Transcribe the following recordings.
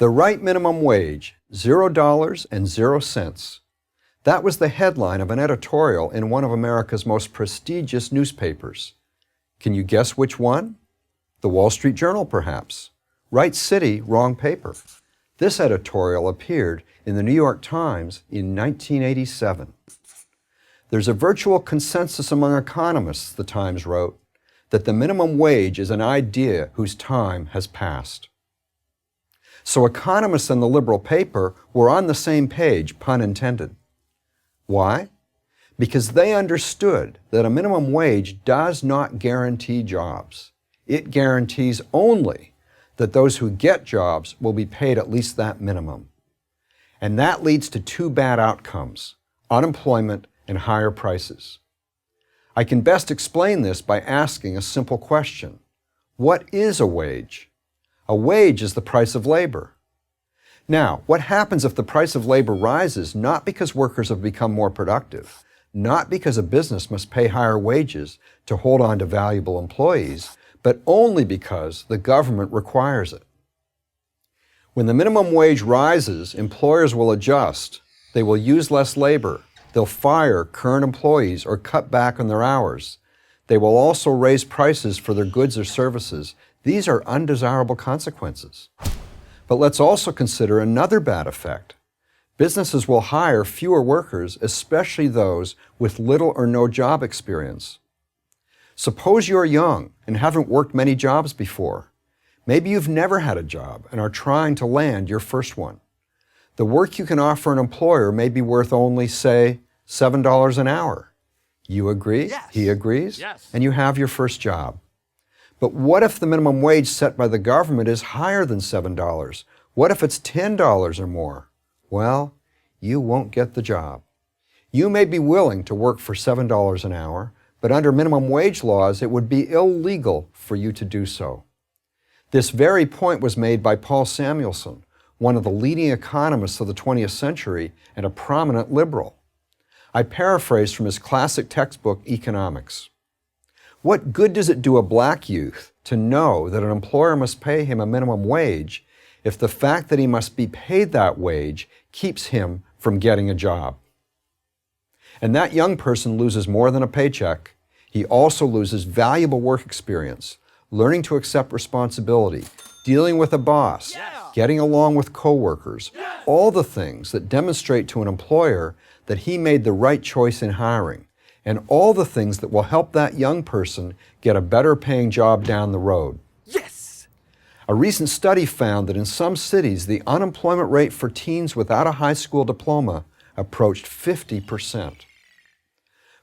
The right minimum wage, $0.00. That was the headline of an editorial in one of America's most prestigious newspapers. Can you guess which one? The Wall Street Journal, perhaps. Right city, wrong paper. This editorial appeared in the New York Times in 1987. There's a virtual consensus among economists, the Times wrote, that the minimum wage is an idea whose time has passed. So economists and the liberal paper were on the same page, pun intended. Why? Because they understood that a minimum wage does not guarantee jobs. It guarantees only that those who get jobs will be paid at least that minimum. And that leads to two bad outcomes: unemployment and higher prices. I can best explain this by asking a simple question. What is a wage? A wage is the price of labor. Now, what happens if the price of labor rises not because workers have become more productive, not because a business must pay higher wages to hold on to valuable employees, but only because the government requires it? When the minimum wage rises, employers will adjust. They will use less labor. They'll fire current employees or cut back on their hours. They will also raise prices for their goods or services. These are undesirable consequences. But let's also consider another bad effect. Businesses will hire fewer workers, especially those with little or no job experience. Suppose you're young and haven't worked many jobs before. Maybe you've never had a job and are trying to land your first one. The work you can offer an employer may be worth only, say, $7 an hour. You agree? Yes. He agrees? Yes. And you have your first job. But what if the minimum wage set by the government is higher than $7? What if it's $10 or more? Well, you won't get the job. You may be willing to work for $7 an hour, but under minimum wage laws, it would be illegal for you to do so. This very point was made by Paul Samuelson, one of the leading economists of the 20th century and a prominent liberal. I paraphrase from his classic textbook, Economics. What good does it do a black youth to know that an employer must pay him a minimum wage if the fact that he must be paid that wage keeps him from getting a job? And that young person loses more than a paycheck. He also loses valuable work experience, learning to accept responsibility, dealing with a boss, getting along with coworkers, all the things that demonstrate to an employer that he made the right choice in hiring, and all the things that will help that young person get a better paying job down the road. Yes! A recent study found that in some cities, the unemployment rate for teens without a high school diploma approached 50%.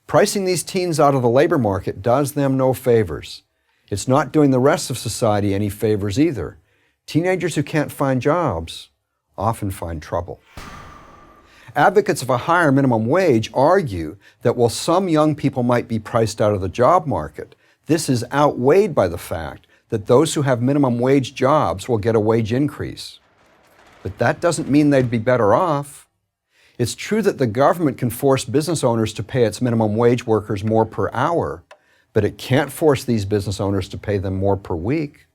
Pricing these teens out of the labor market does them no favors. It's not doing the rest of society any favors either. Teenagers who can't find jobs often find trouble. Advocates of a higher minimum wage argue that while some young people might be priced out of the job market, this is outweighed by the fact that those who have minimum wage jobs will get a wage increase. But that doesn't mean they'd be better off. It's true that the government can force business owners to pay its minimum wage workers more per hour, but it can't force these business owners to pay them more per week.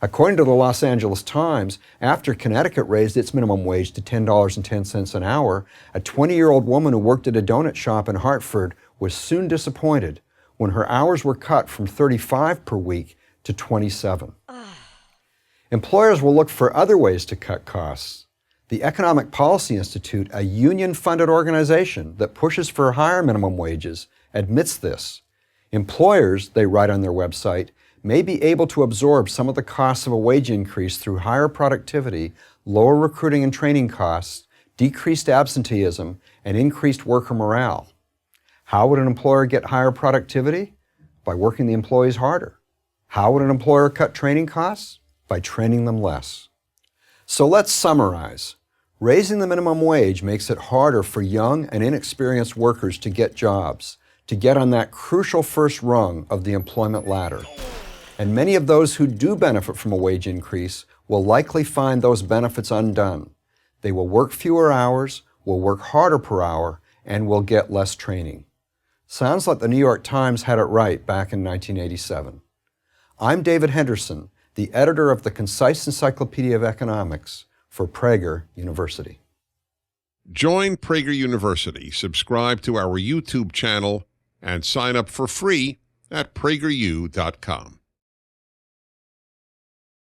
According to the Los Angeles Times, after Connecticut raised its minimum wage to $10.10 an hour, a 20-year-old woman who worked at a donut shop in Hartford was soon disappointed when her hours were cut from 35 per week to 27. Employers will look for other ways to cut costs. The Economic Policy Institute, a union-funded organization that pushes for higher minimum wages, admits this. Employers, they write on their website, may be able to absorb some of the costs of a wage increase through higher productivity, lower recruiting and training costs, decreased absenteeism, and increased worker morale. How would an employer get higher productivity? By working the employees harder. How would an employer cut training costs? By training them less. So let's summarize. Raising the minimum wage makes it harder for young and inexperienced workers to get jobs, to get on that crucial first rung of the employment ladder. And many of those who do benefit from a wage increase will likely find those benefits undone. They will work fewer hours, will work harder per hour, and will get less training. Sounds like the New York Times had it right back in 1987. I'm David Henderson, the editor of the Concise Encyclopedia of Economics for Prager University. Join Prager University, subscribe to our YouTube channel, and sign up for free at PragerU.com.